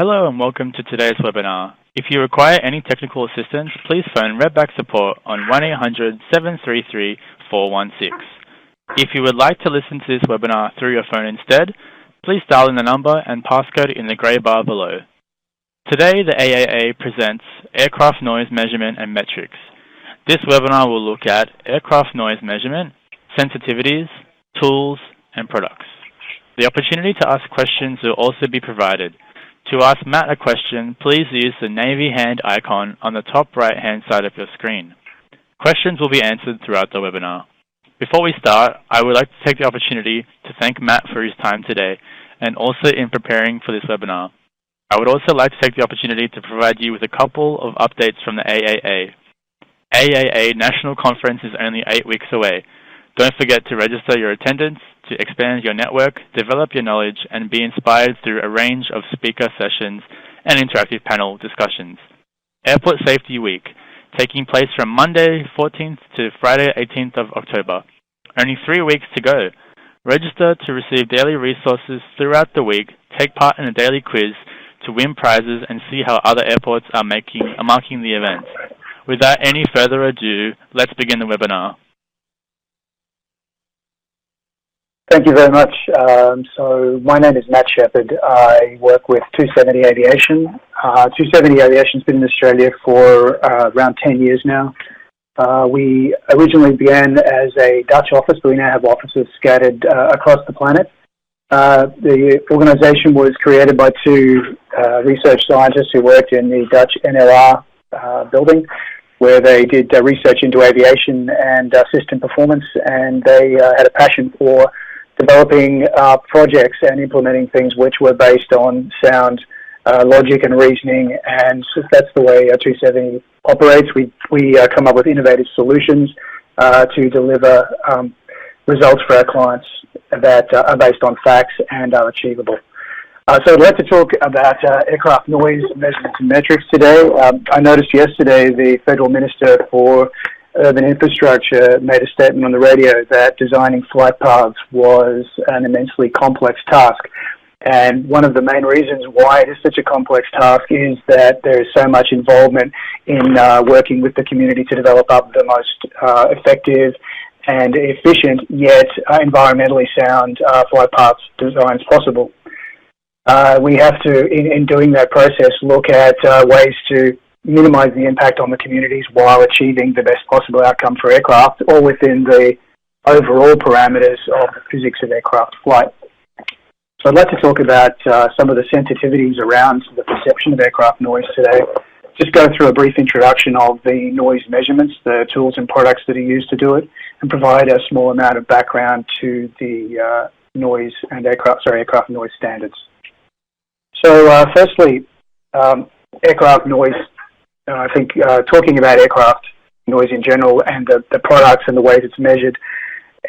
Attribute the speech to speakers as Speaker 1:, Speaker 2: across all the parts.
Speaker 1: Hello and welcome to today's webinar. If you require any technical assistance, please phone Redback Support on 1-800-733-416. If you would like to listen to this webinar through your phone instead, please dial in the number and passcode in the grey bar below. Today, the AAA presents Aircraft Noise Measurement and Metrics. This webinar will look at aircraft noise measurement, sensitivities, tools, and products. The opportunity to ask questions will also be provided. To ask Matt a question, please use the navy hand icon on the top right-hand side of your screen. Questions will be answered throughout the webinar. Before we start, I would like to take the opportunity to thank Matt for his time today and also in preparing for this webinar. I would also like to take the opportunity to provide you with a couple of updates from the AAA. AAA National Conference is only 8 weeks away. Don't forget to register your attendance, to expand your network, develop your knowledge, and be inspired through a range of speaker sessions and interactive panel discussions. Airport Safety Week, taking place from Monday 14th to Friday 18th of October. Only 3 weeks to go. Register to receive daily resources throughout the week, take part in a daily quiz to win prizes and see how other airports are marking the event. Without any further ado, let's begin the webinar.
Speaker 2: Thank you very much. So my name is Matt Shepherd. I work with 270 Aviation. 270 Aviation has been in Australia for around 10 years now. We originally began as a Dutch office, but we now have offices scattered across the planet. The organisation was created by two research scientists who worked in the Dutch NLR building, where they did research into aviation and system performance, and they had a passion for developing projects and implementing things which were based on sound logic and reasoning, and so that's the way 270 operates. We come up with innovative solutions to deliver results for our clients that are based on facts and are achievable. So I'd like to talk about aircraft noise measurements and metrics today. I noticed yesterday the Federal Minister for Urban Infrastructure made a statement on the radio that designing flight paths was an immensely complex task. And one of the main reasons why it is such a complex task is that there is so much involvement in working with the community to develop up the most effective and efficient yet environmentally sound flight paths designs possible. We have to, in doing that process, look at ways to minimize the impact on the communities while achieving the best possible outcome for aircraft, all within the overall parameters of the physics of aircraft flight. So I'd like to talk about some of the sensitivities around the perception of aircraft noise today. Just go through a brief introduction of the noise measurements, the tools and products that are used to do it, and provide a small amount of background to the noise and aircraft noise standards. So firstly, aircraft noise. I think talking about aircraft noise in general and the products and the ways it's measured,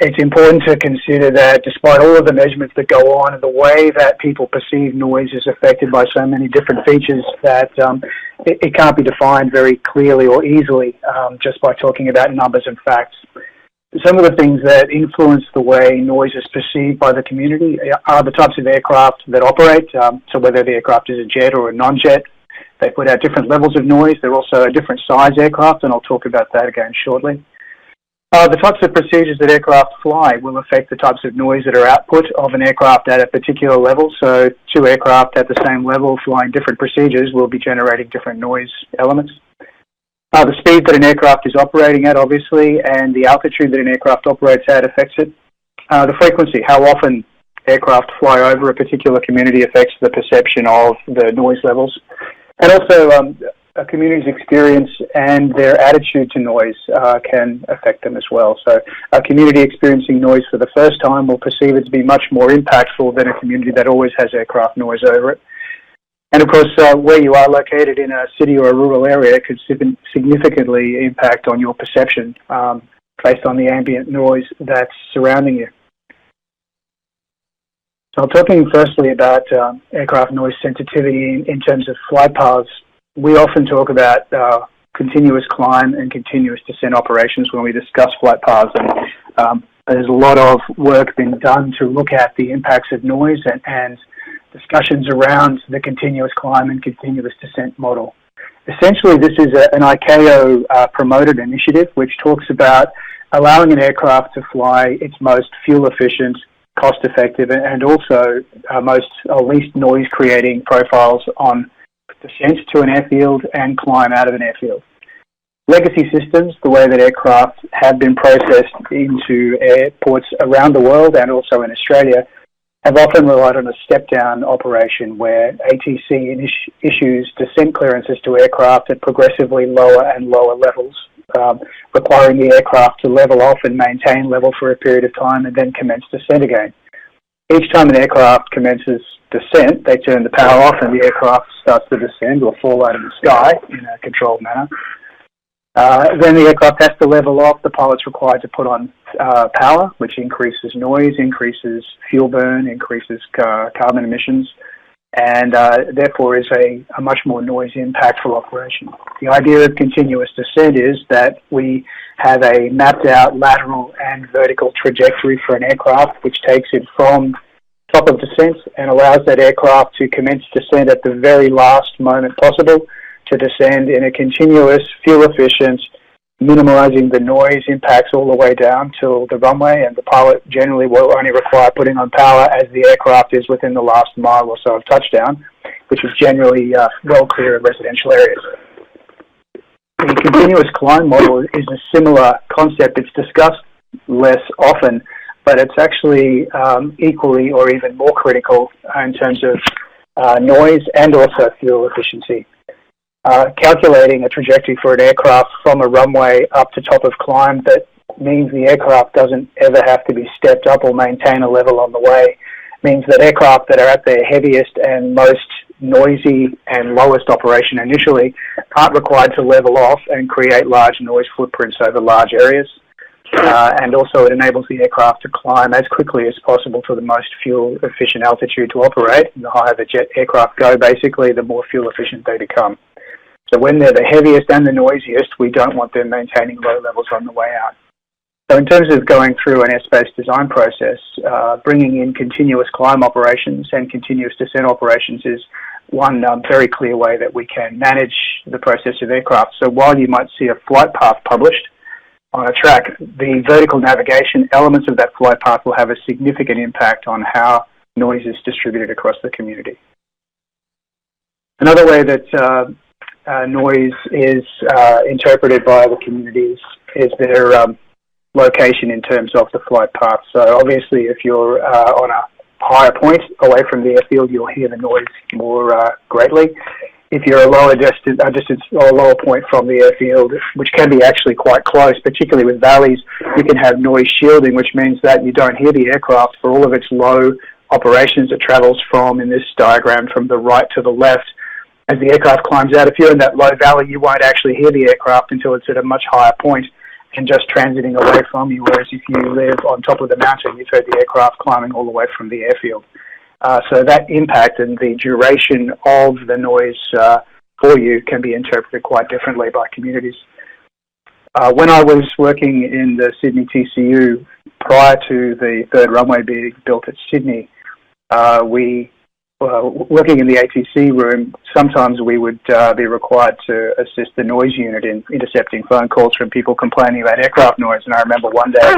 Speaker 2: it's important to consider that despite all of the measurements that go on, the way that people perceive noise is affected by so many different features that it can't be defined very clearly or easily just by talking about numbers and facts. Some of the things that influence the way noise is perceived by the community are the types of aircraft that operate, so whether the aircraft is a jet or a non-jet. They put out different levels of noise. They're also a different size aircraft, and I'll talk about that again shortly. The types of procedures that aircraft fly will affect the types of noise that are output of an aircraft at a particular level. So two aircraft at the same level flying different procedures will be generating different noise elements. The speed that an aircraft is operating at, obviously, and the altitude that an aircraft operates at affects it. The frequency, how often aircraft fly over a particular community affects the perception of the noise levels. And also, a community's experience and their attitude to noise can affect them as well. So a community experiencing noise for the first time will perceive it to be much more impactful than a community that always has aircraft noise over it. And of course, where you are located in a city or a rural area could significantly impact on your perception based on the ambient noise that's surrounding you. So talking firstly about aircraft noise sensitivity in terms of flight paths, we often talk about continuous climb and continuous descent operations when we discuss flight paths. And there's a lot of work been done to look at the impacts of noise and discussions around the continuous climb and continuous descent model. Essentially, this is an ICAO promoted initiative which talks about allowing an aircraft to fly its most fuel-efficient, cost-effective, and also least noise-creating profiles on descent to an airfield and climb out of an airfield. Legacy systems, the way that aircraft have been processed into airports around the world and also in Australia, have often relied on a step-down operation where ATC issues descent clearances to aircraft at progressively lower and lower levels, requiring the aircraft to level off and maintain level for a period of time and then commence descent again. Each time an aircraft commences descent, they turn the power off and the aircraft starts to descend or fall out of the sky in a controlled manner. Then the aircraft has to level off. The pilot's required to put on power, which increases noise, increases fuel burn, increases carbon emissions, and therefore is a much more noise impactful operation. The idea of continuous descent is that we have a mapped out lateral and vertical trajectory for an aircraft which takes it from top of descent and allows that aircraft to commence descent at the very last moment possible, to descend in a continuous, fuel-efficient, minimizing the noise impacts all the way down till the runway, and the pilot generally will only require putting on power as the aircraft is within the last mile or so of touchdown, which is generally well clear of residential areas. The continuous climb model is a similar concept. It's discussed less often, but it's actually equally or even more critical in terms of noise and also fuel efficiency. Calculating a trajectory for an aircraft from a runway up to top of climb that means the aircraft doesn't ever have to be stepped up or maintain a level on the way, means that aircraft that are at their heaviest and most noisy and lowest operation initially aren't required to level off and create large noise footprints over large areas. And also it enables the aircraft to climb as quickly as possible to the most fuel efficient altitude to operate. And the higher the jet aircraft go, basically, the more fuel efficient they become. So when they're the heaviest and the noisiest, we don't want them maintaining low levels on the way out. So in terms of going through an airspace design process, bringing in continuous climb operations and continuous descent operations is one very clear way that we can manage the process of aircraft. So while you might see a flight path published on a track, the vertical navigation elements of that flight path will have a significant impact on how noise is distributed across the community. Another way that noise is interpreted by the communities is their location in terms of the flight path. So obviously if you're on a higher point away from the airfield, you'll hear the noise more greatly. If you're a lower distance or a lower point from the airfield, which can be actually quite close, particularly with valleys, you can have noise shielding, which means that you don't hear the aircraft for all of its low operations it travels from, in this diagram, from the right to the left. As the aircraft climbs out, if you're in that low valley, you won't actually hear the aircraft until it's at a much higher point and just transiting away from you, whereas if you live on top of the mountain, you've heard the aircraft climbing all the way from the airfield. So that impact and the duration of the noise for you can be interpreted quite differently by communities. When I was working in the Sydney TCU prior to the third runway being built at Sydney, working in the ATC room, sometimes we would be required to assist the noise unit in intercepting phone calls from people complaining about aircraft noise. And I remember one day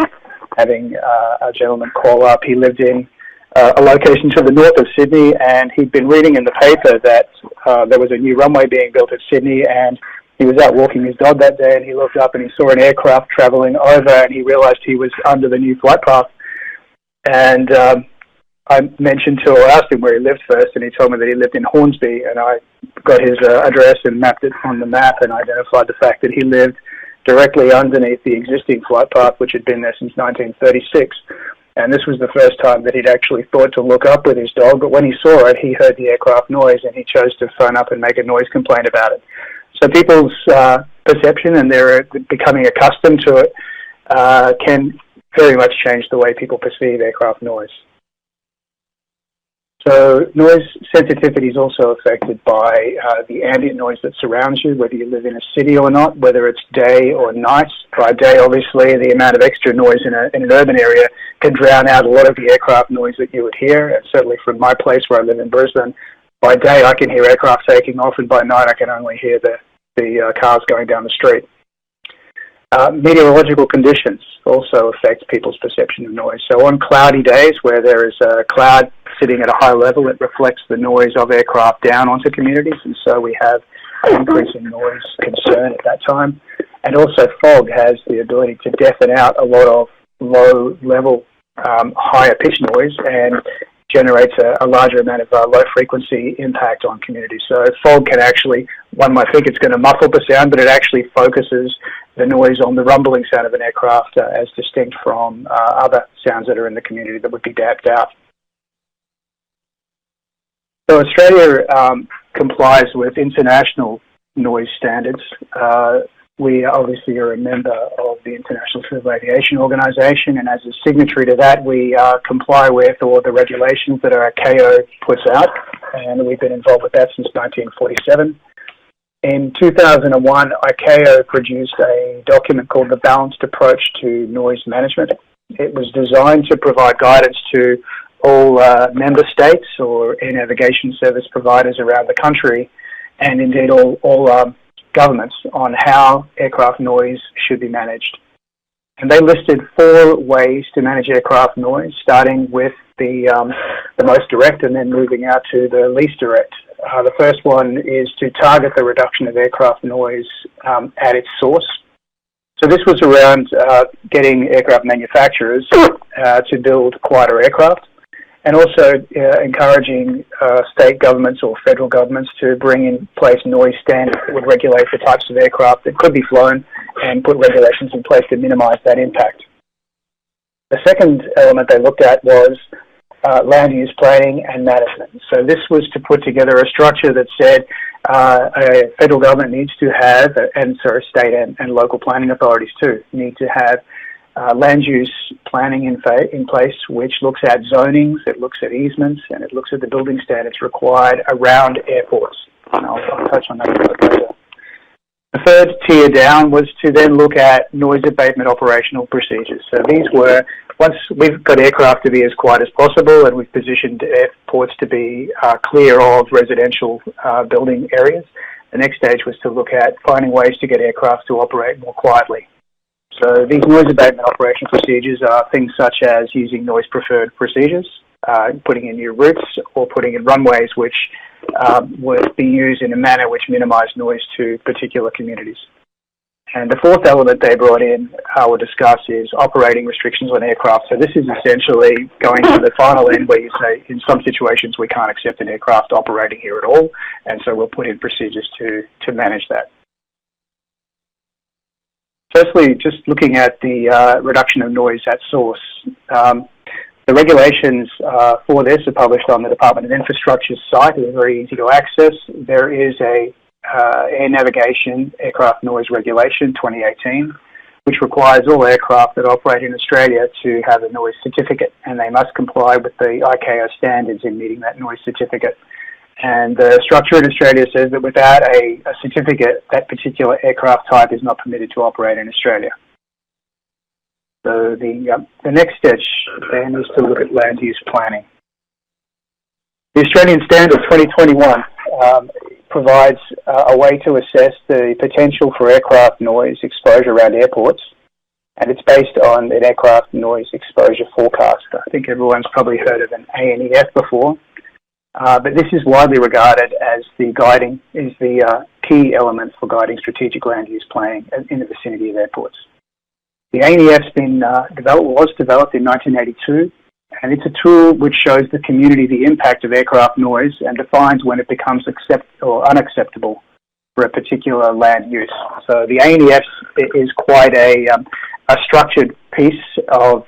Speaker 2: having a gentleman call up. He lived in a location to the north of Sydney, and he'd been reading in the paper that there was a new runway being built at Sydney, and he was out walking his dog that day, and he looked up and he saw an aircraft travelling over, and he realised he was under the new flight path. And I asked him where he lived first, and he told me that he lived in Hornsby, and I got his address and mapped it on the map and identified the fact that he lived directly underneath the existing flight path, which had been there since 1936. And this was the first time that he'd actually thought to look up with his dog, but when he saw it, he heard the aircraft noise, and he chose to phone up and make a noise complaint about it. So people's perception, and they're becoming accustomed to it, can very much change the way people perceive aircraft noise. So noise sensitivity is also affected by the ambient noise that surrounds you, whether you live in a city or not, whether it's day or night. By day, obviously, the amount of extra noise in an urban area can drown out a lot of the aircraft noise that you would hear. And certainly from my place where I live in Brisbane, by day I can hear aircraft taking off, and by night I can only hear the cars going down the street. Meteorological conditions also affect people's perception of noise. So on cloudy days where there is a cloud sitting at a high level, it reflects the noise of aircraft down onto communities, and so we have an increase in noise concern at that time. And also fog has the ability to deafen out a lot of low-level, higher pitch noise and generates a larger amount of low-frequency impact on communities. So fog can actually, one might think it's going to muffle the sound, but it actually focuses the noise on the rumbling sound of an aircraft as distinct from other sounds that are in the community that would be damped out. So Australia complies with international noise standards. We obviously are a member of the International Civil Aviation Organization, and as a signatory to that, we comply with all the regulations that our ICAO puts out, and we've been involved with that since 1947. In 2001, ICAO produced a document called the Balanced Approach to Noise Management. It was designed to provide guidance to all member states or air navigation service providers around the country, and indeed all governments, on how aircraft noise should be managed. And they listed 4 ways to manage aircraft noise, starting with the most direct and then moving out to the least direct. The first one is to target the reduction of aircraft noise at its source. So this was around getting aircraft manufacturers to build quieter aircraft, and also encouraging state governments or federal governments to bring in place noise standards that would regulate the types of aircraft that could be flown and put regulations in place to minimize that impact. The second element they looked at was land use planning and management. So this was to put together a structure that said a federal government needs to have, and so state and local planning authorities too, need to have land use planning in place, which looks at zonings, it looks at easements, and it looks at the building standards required around airports. And I'll touch on that a little bit later. The third tier down was to then look at noise abatement operational procedures. So these were, once we've got aircraft to be as quiet as possible and we've positioned airports to be clear of residential building areas, the next stage was to look at finding ways to get aircraft to operate more quietly. So these noise abatement operation procedures are things such as using noise-preferred procedures, putting in new routes, or putting in runways which would be used in a manner which minimized noise to particular communities. And the fourth element they brought in or discussed is operating restrictions on aircraft. So this is essentially going to the final end where you say, in some situations we can't accept an aircraft operating here at all, and so we'll put in procedures to manage that. Firstly, just looking at the reduction of noise at source. The regulations for this are published on the Department of Infrastructure's site. They're very easy to access. There is a Air Navigation Aircraft Noise Regulation 2018, which requires all aircraft that operate in Australia to have a noise certificate, and they must comply with the ICAO standards in meeting that noise certificate. And the structure in Australia says that without a certificate, that particular aircraft type is not permitted to operate in Australia. So the next stage then is to look at land use planning. The Australian Standard 2021 provides a way to assess the potential for aircraft noise exposure around airports, and it's based on an aircraft noise exposure forecast. I think everyone's probably heard of an ANEF before. But this is widely regarded as the key element for guiding strategic land use planning in the vicinity of airports. The ANEF's was developed in 1982, and it's a tool which shows the community the impact of aircraft noise and defines when it becomes acceptable or unacceptable for a particular land use. So the ANEF is quite a structured piece of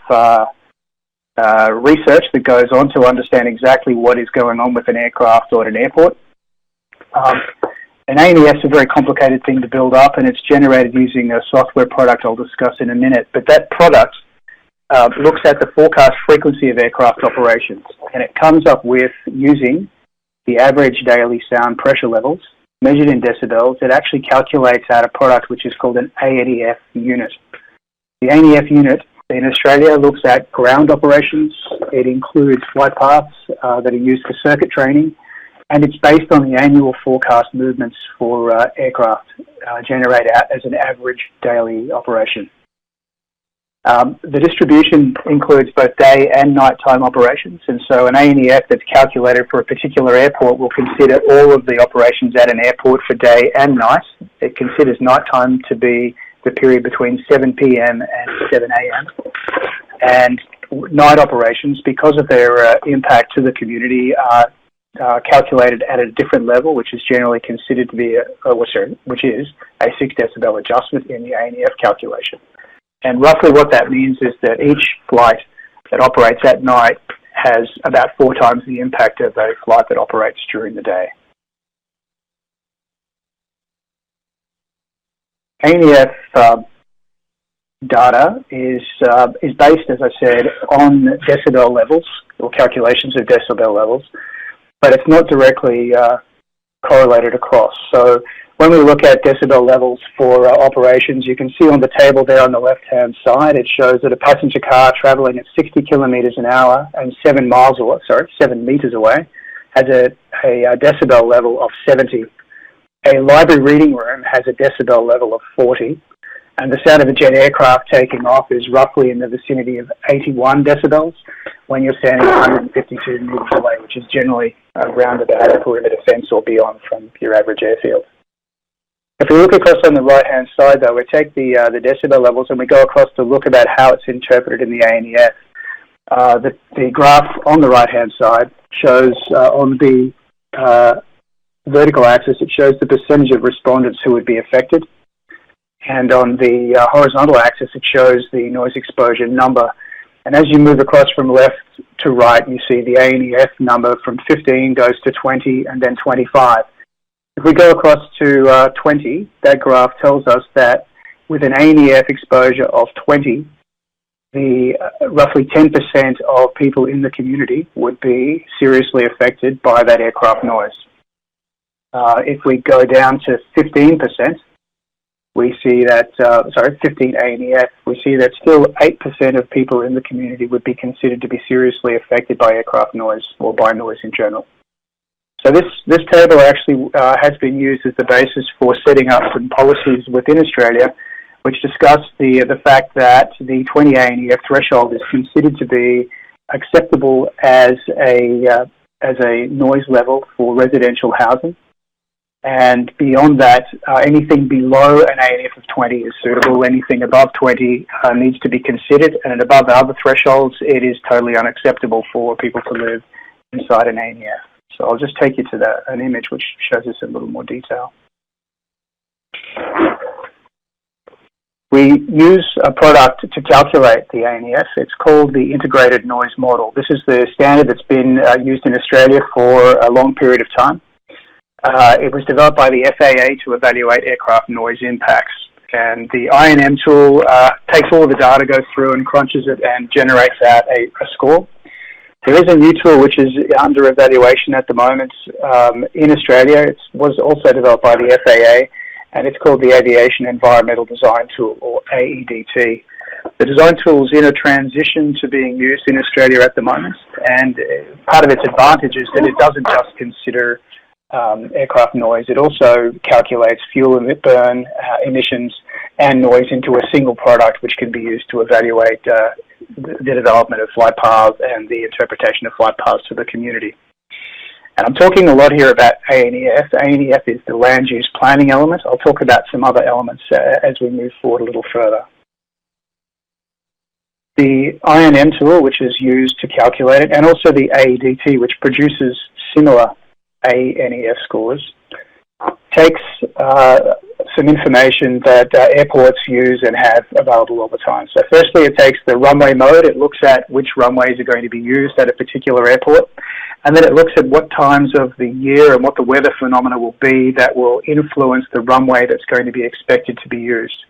Speaker 2: research that goes on to understand exactly what is going on with an aircraft or at an airport. An ANEF is a very complicated thing to build up, and it's generated using a software product I'll discuss in a minute. But that product looks at the forecast frequency of aircraft operations, and it comes up with using the average daily sound pressure levels measured in decibels. It actually calculates out a product which is called an ANEF unit. The ANEF unit in Australia looks at ground operations. It includes flight paths that are used for circuit training, and it's based on the annual forecast movements for aircraft generated out as an average daily operation. The distribution includes both day and nighttime operations, and so an ANEF that's calculated for a particular airport will consider all of the operations at an airport for day and night. It considers nighttime to be the period between 7 p.m. and 7 a.m. And night operations, because of their impact to the community, are calculated at a different level, which is generally considered to be which is a 6 decibel adjustment in the ANEF calculation. And roughly what that means is that each flight that operates at night has about 4 times the impact of a flight that operates during the day. ANEF data is based, as I said, on decibel levels or calculations of decibel levels, but it's not directly correlated across. So when we look at decibel levels for operations, you can see on the table there on the left-hand side, it shows that a passenger car traveling at 60 kilometers an hour and 7 meters away has a decibel level of 70. A library reading room has a decibel level of 40, and the sound of a jet aircraft taking off is roughly in the vicinity of 81 decibels when you're standing 152 meters away, which is generally around about a perimeter fence or beyond from your average airfield. If we look across on the right-hand side, though, we take the decibel levels and we go across to look about how it's interpreted in the ANEF. The graph on the right-hand side shows on the vertical axis, it shows the percentage of respondents who would be affected. And on the horizontal axis, it shows the noise exposure number. And as you move across from left to right, you see the ANEF number from 15 goes to 20 and then 25. If we go across to 20, that graph tells us that with an ANEF exposure of 20, the roughly 10% of people in the community would be seriously affected by that aircraft noise. If we go down to 15%, we see that, 15 ANEF, we see that still 8% of people in the community would be considered to be seriously affected by aircraft noise or by noise in general. So this table actually has been used as the basis for setting up some policies within Australia which discuss the fact that the 20 ANEF threshold is considered to be acceptable as a noise level for residential housing. And beyond that, anything below an ANEF of 20 is suitable. Anything above 20 needs to be considered, and above other thresholds, it is totally unacceptable for people to live inside an ANEF. So I'll just take you to an image which shows this in a little more detail. We use a product to calculate the ANEF. It's called the Integrated Noise Model. This is the standard that's been used in Australia for a long period of time. It was developed by the FAA to evaluate aircraft noise impacts. And the INM tool takes all of the data, goes through and crunches it and generates out a score. There is a new tool which is under evaluation at the moment in Australia. It was also developed by the FAA, and it's called the Aviation Environmental Design Tool, or AEDT. The design tool is in a transition to being used in Australia at the moment, and part of its advantage is that it doesn't just consider aircraft noise. It also calculates fuel and burn emissions and noise into a single product which can be used to evaluate the development of flight paths and the interpretation of flight paths to the community. And I'm talking a lot here about ANEF. ANEF is the land use planning element. I'll talk about some other elements as we move forward a little further. The INM tool, which is used to calculate it, and also the AEDT, which produces similar ANEF scores, takes some information that airports use and have available all the time. So firstly, it takes the runway mode. It looks at which runways are going to be used at a particular airport. And then it looks at what times of the year and what the weather phenomena will be that will influence the runway that's going to be expected to be used.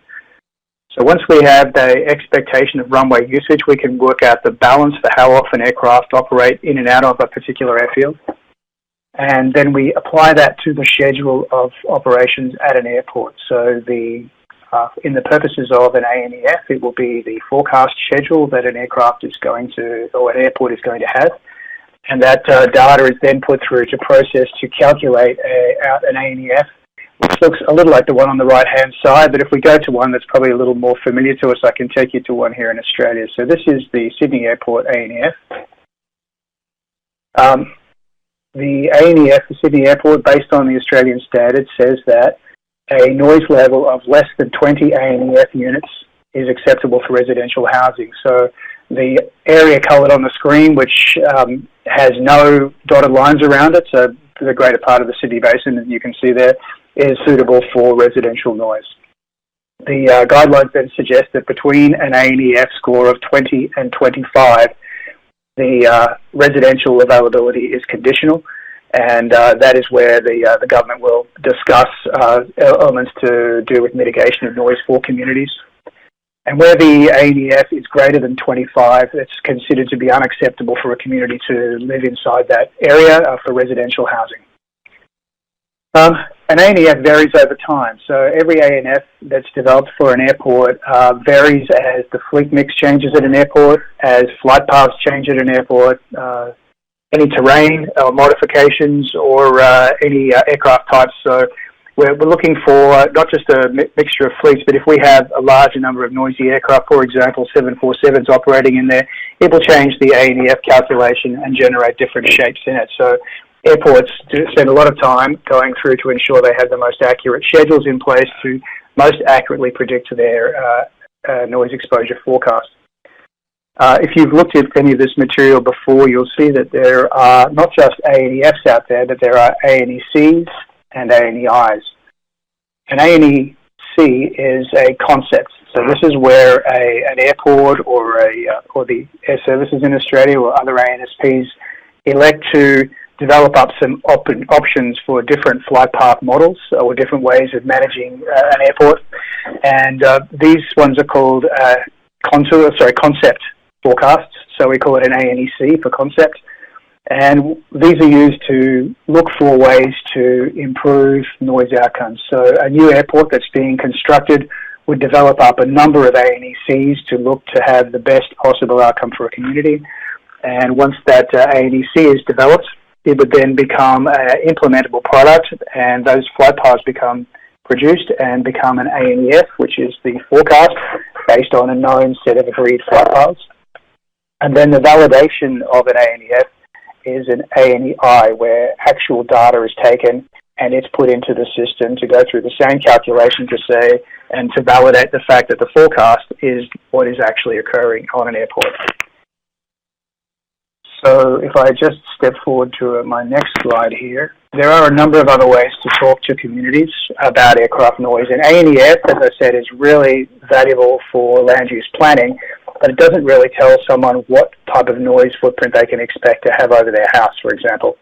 Speaker 2: So once we have the expectation of runway usage, we can work out the balance for how often aircraft operate in and out of a particular airfield. And then we apply that to the schedule of operations at an airport. So the In the purposes of an ANEF, it will be the forecast schedule that an aircraft is going to, or an airport is going to have. And that data is then put through to process to calculate out an ANEF, which looks a little like the one on the right-hand side, but if we go to one that's probably a little more familiar to us, I can take you to one here in Australia. So this is the Sydney Airport ANEF. The ANEF for Sydney Airport, based on the Australian standard, says that a noise level of less than 20 ANEF units is acceptable for residential housing. So the area coloured on the screen, which has no dotted lines around it, so the greater part of the Sydney Basin, as you can see there, is suitable for residential noise. The guidelines then suggest that between an ANEF score of 20 and 25, the residential availability is conditional, and that is where the government will discuss elements to do with mitigation of noise for communities. And where the ANEF is greater than 25, it's considered to be unacceptable for a community to live inside that area for residential housing. An ANEF varies over time, so every ANEF that's developed for an airport varies as the fleet mix changes at an airport, as flight paths change at an airport, any terrain modifications, or any aircraft types. So we're looking for not just a mixture of fleets, but if we have a larger number of noisy aircraft, for example, 747s operating in there, it will change the ANEF calculation and generate different shapes in it. So airports spend a lot of time going through to ensure they have the most accurate schedules in place to most accurately predict their noise exposure forecast. If you've looked at any of this material before, you'll see that there are not just ANEFs out there, but there are ANECs and ANEIs. An ANEC is a concept. So this is where an airport or the air services in Australia or other ANSPs elect to develop up some options for different flight path models or different ways of managing an airport. And these ones are called concept forecasts. So we call it an ANEC for concept. And these are used to look for ways to improve noise outcomes. So a new airport that's being constructed would develop up a number of ANECs to look to have the best possible outcome for a community. And once that ANEC is developed, it would then become an implementable product, and those flight paths become produced and become an ANEF, which is the forecast based on a known set of agreed flight paths. And then the validation of an ANEF is an ANEI, where actual data is taken and it's put into the system to go through the same calculation to say, and to validate the fact that the forecast is what is actually occurring on an airport. So if I just step forward to my next slide here, there are a number of other ways to talk to communities about aircraft noise. And ANEF, as I said, is really valuable for land use planning, but it doesn't really tell someone what type of noise footprint they can expect to have over their house, for example.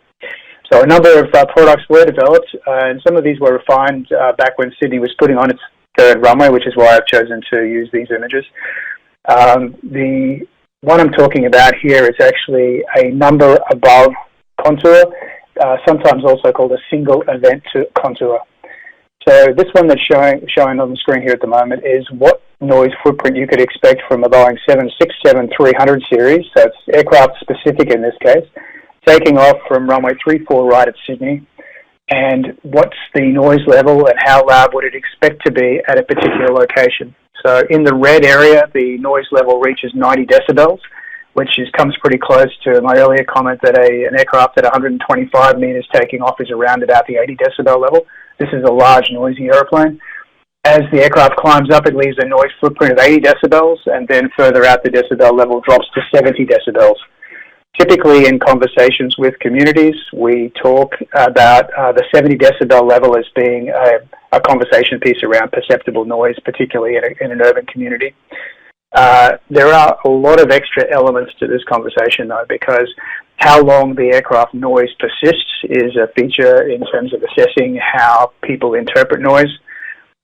Speaker 2: So a number of products were developed, and some of these were refined back when Sydney was putting on its third runway, which is why I've chosen to use these images. The one I'm talking about here is actually a number above contour, sometimes also called a single event to contour. So this one that's showing on the screen here at the moment is what noise footprint you could expect from a Boeing 767-300 series, so it's aircraft specific in this case, taking off from runway 34 right at Sydney, and what's the noise level and how loud would it expect to be at a particular location. So in the red area, the noise level reaches 90 decibels, which comes pretty close to my earlier comment that an aircraft at 125 meters taking off is around about the 80 decibel level. This is a large, noisy airplane. As the aircraft climbs up, it leaves a noise footprint of 80 decibels, and then further out the decibel level drops to 70 decibels. Typically in conversations with communities, we talk about the 70 decibel level as being a conversation piece around perceptible noise, particularly in an urban community. There are a lot of extra elements to this conversation, though, because how long the aircraft noise persists is a feature in terms of assessing how people interpret noise,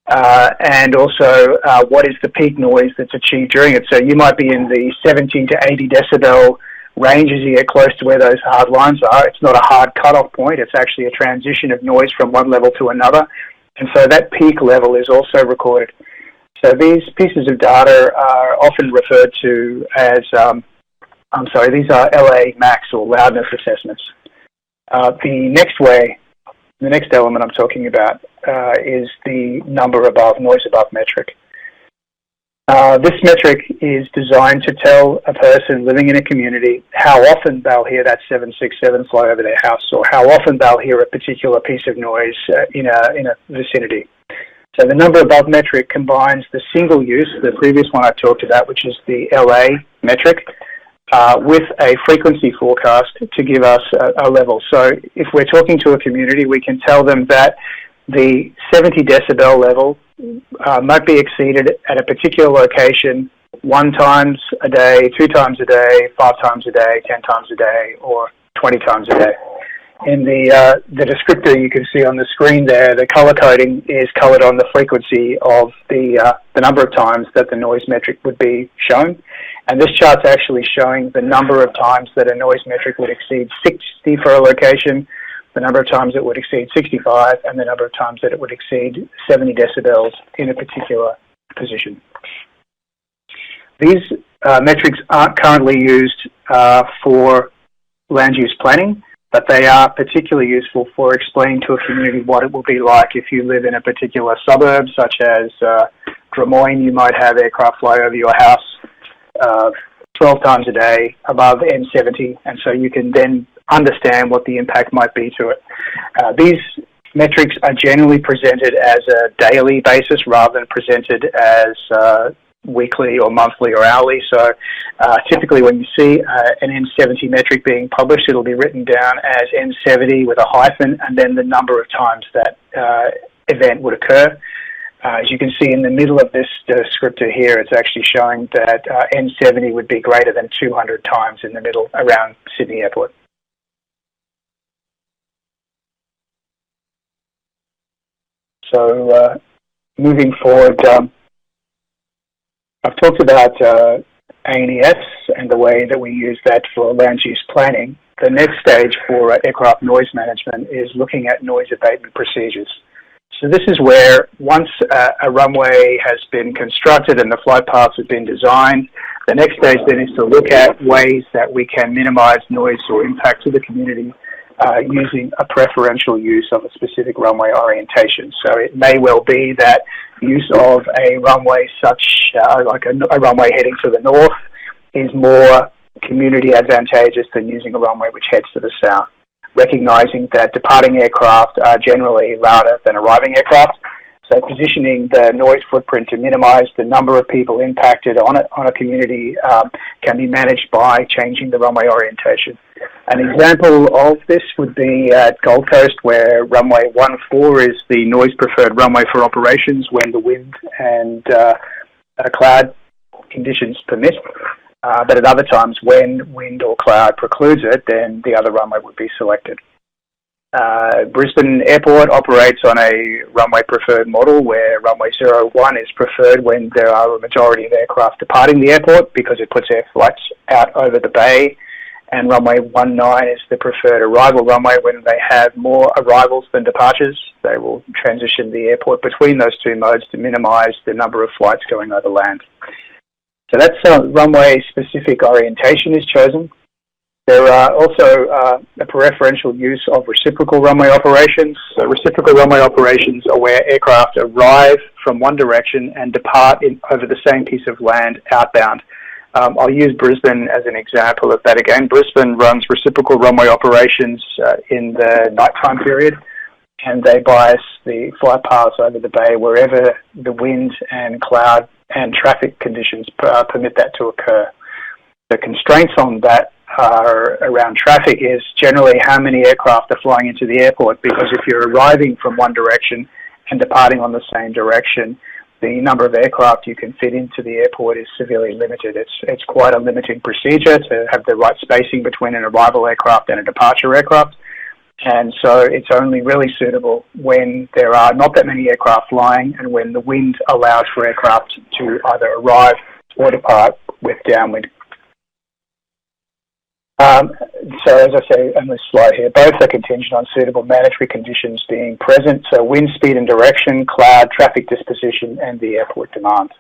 Speaker 2: and also what is the peak noise that's achieved during it. So you might be in the 70 to 80 decibel range as you get close to where those hard lines are. It's not a hard cutoff point. It's actually a transition of noise from one level to another. And so that peak level is also recorded. So these pieces of data are often referred to as, these are LA max or loudness assessments. The next element I'm talking about is the noise above metric. This metric is designed to tell a person living in a community how often they'll hear that 767 fly over their house, or how often they'll hear a particular piece of noise in a vicinity. So the number above metric combines the single use, the previous one I talked about, which is the LA metric, with a frequency forecast to give us a level. So if we're talking to a community, we can tell them that the 70 decibel level might be exceeded at a particular location 1 times a day, 2 times a day, 5 times a day, 10 times a day, or 20 times a day. In the descriptor you can see on the screen there, the color coding is colored on the frequency of the number of times that the noise metric would be shown. And this chart's actually showing the number of times that a noise metric would exceed 60 for a location, the number of times it would exceed 65, and the number of times that it would exceed 70 decibels in a particular position. These metrics aren't currently used for land use planning, but they are particularly useful for explaining to a community what it will be like if you live in a particular suburb, such as Des Moines. You might have aircraft fly over your house 12 times a day above N70, and so you can then understand what the impact might be to it. These metrics are generally presented as a daily basis rather than presented as weekly or monthly or hourly. So typically when you see an N70 metric being published, it'll be written down as N70 with a hyphen and then the number of times that event would occur. As you can see in the middle of this descriptor here, it's actually showing that N70 would be greater than 200 times in the middle around Sydney Airport. So moving forward, I've talked about ANES and the way that we use that for land use planning. The next stage for aircraft noise management is looking at noise abatement procedures. So this is where once a runway has been constructed and the flight paths have been designed, the next stage then is to look at ways that we can minimize noise or impact to the community using a preferential use of a specific runway orientation. So it may well be that use of a runway such like a runway heading to the north is more community advantageous than using a runway which heads to the south, recognizing that departing aircraft are generally louder than arriving aircraft. So positioning the noise footprint to minimize the number of people impacted on a community can be managed by changing the runway orientation. An example of this would be at Gold Coast, where runway 14 is the noise preferred runway for operations when the wind and cloud conditions permit. But at other times, when wind or cloud precludes it, then the other runway would be selected. Brisbane Airport operates on a runway preferred model where runway 01 is preferred when there are a majority of aircraft departing the airport because it puts air flights out over the bay, and runway 19 is the preferred arrival runway when they have more arrivals than departures. They will transition the airport between those two modes to minimize the number of flights going over land. So that's how runway-specific orientation is chosen. There are also a preferential use of reciprocal runway operations. So reciprocal runway operations are where aircraft arrive from one direction and depart over the same piece of land outbound. I'll use Brisbane as an example of that again. Brisbane runs reciprocal runway operations in the nighttime period, and they bias the flight paths over the bay wherever the wind and cloud and traffic conditions permit that to occur. The constraints on that are around traffic is generally how many aircraft are flying into the airport, because if you're arriving from one direction and departing on the same direction, the number of aircraft you can fit into the airport is severely limited. It's quite a limiting procedure to have the right spacing between an arrival aircraft and a departure aircraft. And so it's only really suitable when there are not that many aircraft flying and when the wind allows for aircraft to either arrive or depart with downwind. Um, so as I say on this slide here, both are contingent on suitable mandatory conditions being present. So wind speed and direction, cloud, traffic disposition, and the airport demand.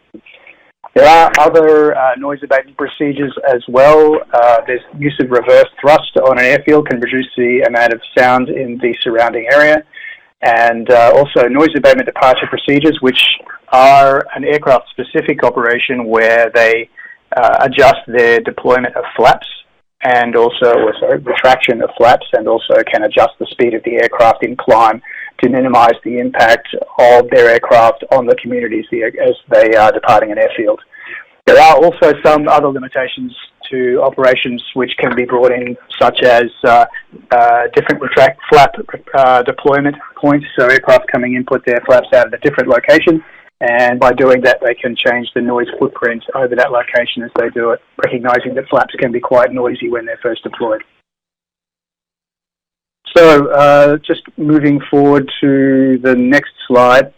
Speaker 2: There are other noise abatement procedures as well. There's use of reverse thrust on an airfield can reduce the amount of sound in the surrounding area. And also noise abatement departure procedures, which are an aircraft-specific operation where they adjust their deployment of flaps and also retraction of flaps, and also can adjust the speed of the aircraft in climb to minimize the impact of their aircraft on the communities as they are departing an airfield. There are also some other limitations to operations which can be brought in, such as different flap deployment points, so aircraft coming in put their flaps out at a different location, and by doing that they can change the noise footprint over that location as they do it, recognising that flaps can be quite noisy when they're first deployed. So just moving forward to the next slide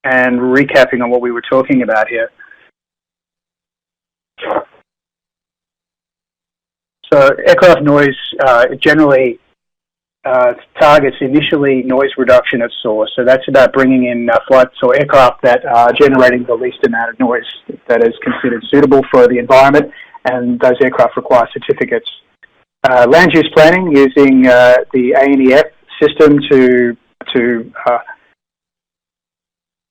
Speaker 2: and recapping on what we were talking about here. So aircraft noise generally targets initially noise reduction at source. So that's about bringing in flights or aircraft that are generating the least amount of noise that is considered suitable for the environment, and those aircraft require certificates. Land use planning using the ANEF system to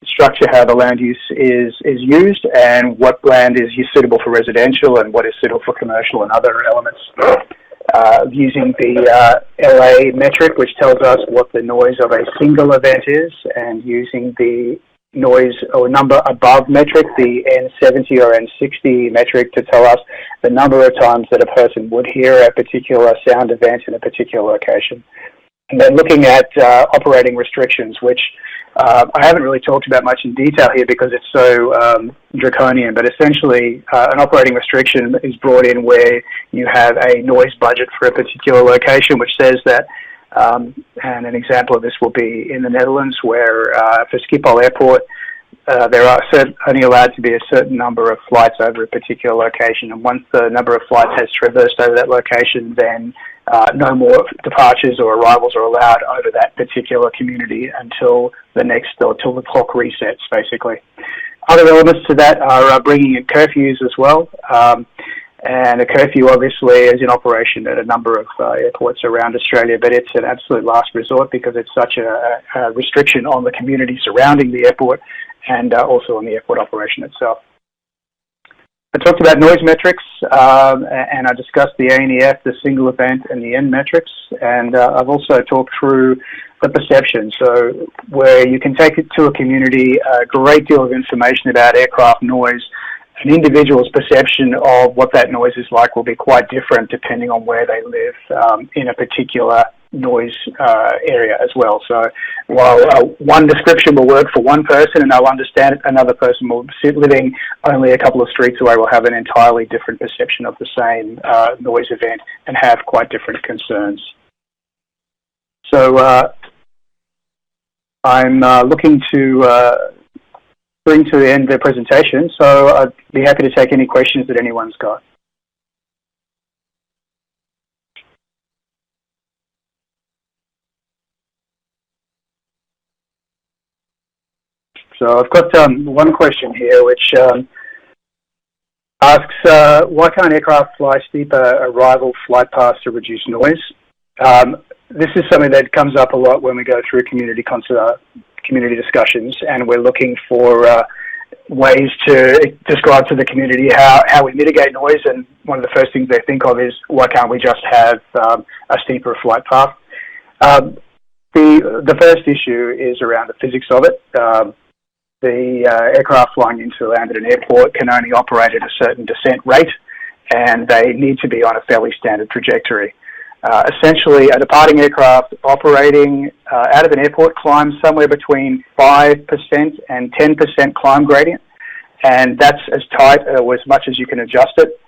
Speaker 2: structure how the land use is used, and what land is suitable for residential and what is suitable for commercial and other elements. Using the LA metric, which tells us what the noise of a single event is, and using the noise or number above metric, the N70 or N60 metric, to tell us the number of times that a person would hear a particular sound event in a particular location. And then looking at operating restrictions, which I haven't really talked about much in detail here because it's so draconian, but essentially an operating restriction is brought in where you have a noise budget for a particular location, which says that, and an example of this will be in the Netherlands, where for Schiphol Airport, there are only allowed to be a certain number of flights over a particular location, and once the number of flights has traversed over that location, then no more departures or arrivals are allowed over that particular community until till the clock resets, basically. Other elements to that are bringing in curfews as well. And a curfew obviously is in operation at a number of airports around Australia, but it's an absolute last resort because it's such a restriction on the community surrounding the airport and also on the airport operation itself. I talked about noise metrics, and I discussed the ANEF, the single event, and the N metrics, and I've also talked through the perception, so where you can take it to a community, a great deal of information about aircraft noise. An individual's perception of what that noise is like will be quite different depending on where they live in a particular noise area as well. So while one description will work for one person and they'll understand it, another person living only a couple of streets away will have an entirely different perception of the same noise event and have quite different concerns. So I'm looking to bring to the end of the presentation, so I'd be happy to take any questions that anyone's got. So I've got one question here which asks, why can't aircraft fly steeper arrival flight paths to reduce noise? This is something that comes up a lot when we go through community discussions, and we're looking for ways to describe to the community how we mitigate noise, and one of the first things they think of is, why can't we just have a steeper flight path? The first issue is around the physics of it. The aircraft flying into and land at an airport can only operate at a certain descent rate, and they need to be on a fairly standard trajectory. Essentially, a departing aircraft operating out of an airport climbs somewhere between 5% and 10% climb gradient, and that's as tight or as much as you can adjust it.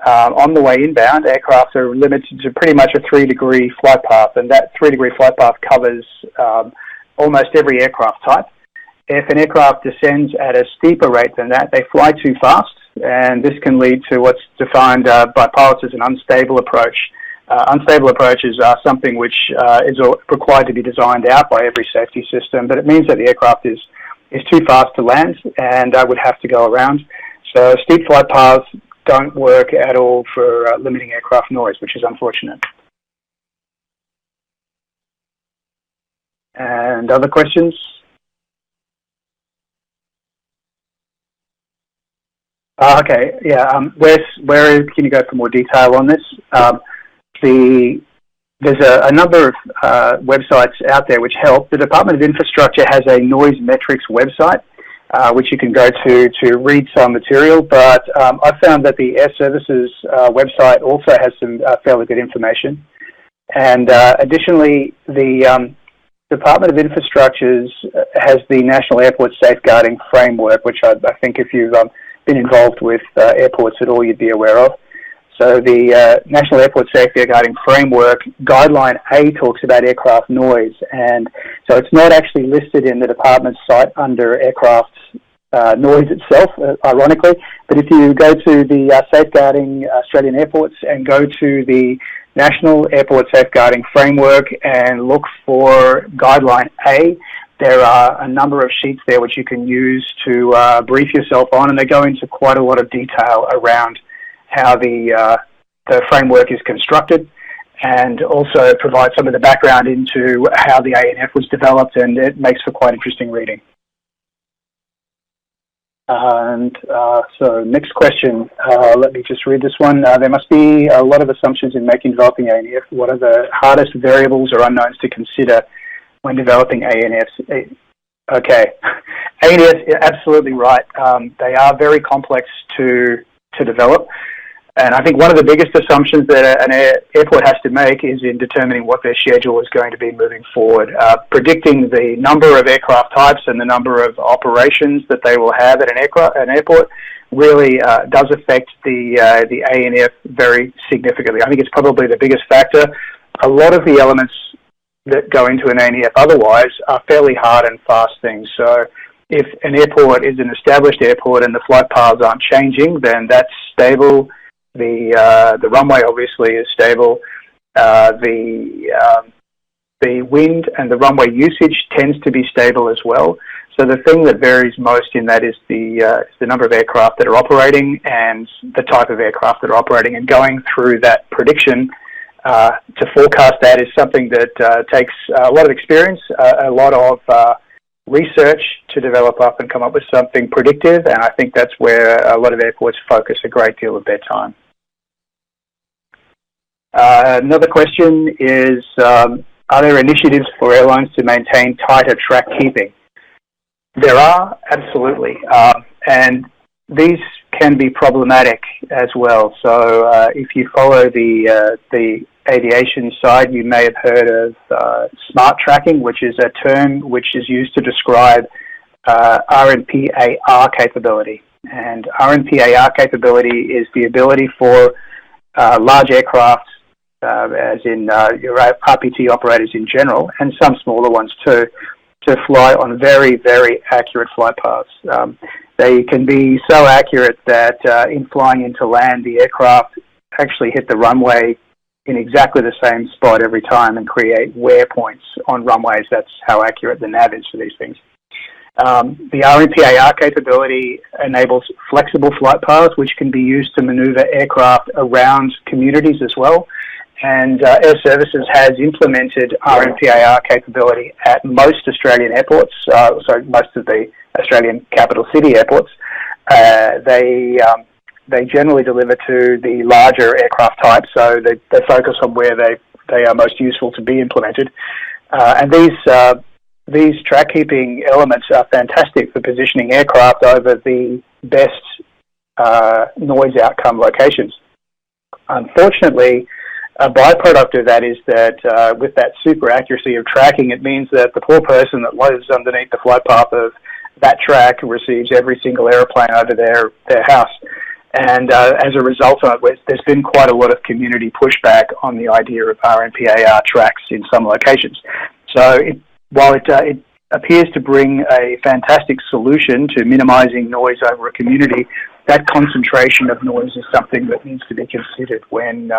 Speaker 2: On the way inbound, aircraft are limited to pretty much a 3-degree flight path, and that 3-degree flight path covers almost every aircraft type. If an aircraft descends at a steeper rate than that, they fly too fast, and this can lead to what's defined by pilots as an unstable approach. Unstable approaches are something which is required to be designed out by every safety system, but it means that the aircraft is too fast to land and would have to go around. So steep flight paths don't work at all for limiting aircraft noise, which is unfortunate. And other questions? Okay, yeah. Where can you go for more detail on this? There's a number of websites out there which help. The Department of Infrastructure has a noise metrics website, which you can go to read some material, but I found that the Air Services website also has some fairly good information. And additionally, the Department of Infrastructure has the National Airport Safeguarding Framework, which I think if you've been involved with airports at all, you'd be aware of. So the National Airport Safeguarding Framework, Guideline A talks about aircraft noise, and so it's not actually listed in the department's site under aircraft noise itself, ironically, but if you go to the Safeguarding Australian Airports and go to the National Airport Safeguarding Framework and look for Guideline A, there are a number of sheets there which you can use to brief yourself on, and they go into quite a lot of detail around how the framework is constructed, and also provide some of the background into how the ANF was developed, and it makes for quite interesting reading. And so next question, let me just read this one. There must be a lot of assumptions in developing ANF. What are the hardest variables or unknowns to consider when developing ANFs? Okay, ANFs, you're absolutely right. They are very complex to develop. And I think one of the biggest assumptions that an airport has to make is in determining what their schedule is going to be moving forward. Predicting the number of aircraft types and the number of operations that they will have at an airport really does affect the ANF very significantly. I think it's probably the biggest factor. A lot of the elements that go into an ANF otherwise are fairly hard and fast things. So if an airport is an established airport and the flight paths aren't changing, then that's stable. The runway obviously is stable. The wind and the runway usage tends to be stable as well. So the thing that varies most in that is the number of aircraft that are operating and the type of aircraft that are operating. And going through that prediction to forecast that is something that takes a lot of experience, a lot of research to develop up and come up with something predictive. And I think that's where a lot of airports focus a great deal of their time. Another question is, are there initiatives for airlines to maintain tighter track keeping? There are, absolutely. And these can be problematic as well. So if you follow the aviation side, you may have heard of smart tracking, which is a term which is used to describe RNPAR capability. And RNPAR capability is the ability for large aircraft, as in your RPT operators in general, and some smaller ones too, to fly on very, very accurate flight paths. They can be so accurate that in flying into land, the aircraft actually hit the runway in exactly the same spot every time and create wear points on runways. That's how accurate the nav is for these things. The RNPAR capability enables flexible flight paths, which can be used to maneuver aircraft around communities as well. And Air Services has implemented RNPAR capability at most Australian airports, so most of the Australian capital city airports. They generally deliver to the larger aircraft types, so they focus on where they are most useful to be implemented. And these track keeping elements are fantastic for positioning aircraft over the best noise outcome locations. Unfortunately, a byproduct of that is that with that super accuracy of tracking, it means that the poor person that lives underneath the flight path of that track receives every single aeroplane over their house. And as a result of it, there's been quite a lot of community pushback on the idea of RNPAR tracks in some locations. So while it appears to bring a fantastic solution to minimizing noise over a community, that concentration of noise is something that needs to be considered when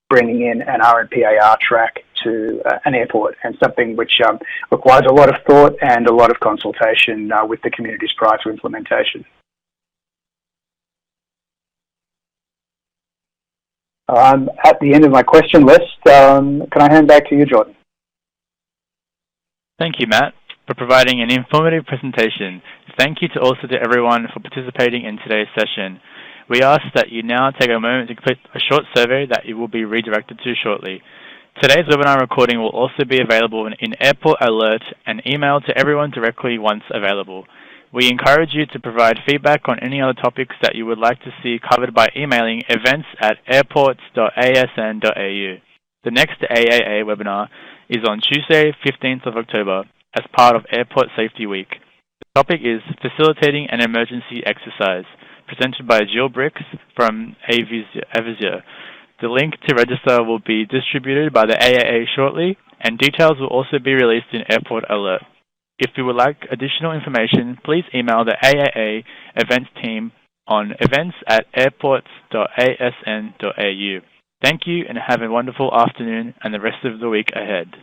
Speaker 2: bringing in an RNPAR track to an airport, and something which requires a lot of thought and a lot of consultation with the communities prior to implementation. I'm at the end of my question list. Can I hand back to you, Jordan?
Speaker 1: Thank you, Matt, for providing an informative presentation. Thank you also to everyone for participating in today's session. We ask that you now take a moment to complete a short survey that you will be redirected to shortly. Today's webinar recording will also be available in Airport Alert and emailed to everyone directly once available. We encourage you to provide feedback on any other topics that you would like to see covered by emailing events@airports.asn.au. The next AAA webinar is on Tuesday, 15th of October, as part of Airport Safety Week. The topic is Facilitating an Emergency Exercise, presented by Jill Bricks from Avisia. The link to register will be distributed by the AAA shortly, and details will also be released in Airport Alert. If you would like additional information, please email the AAA events team on events@airports.asn.au. Thank you and have a wonderful afternoon and the rest of the week ahead.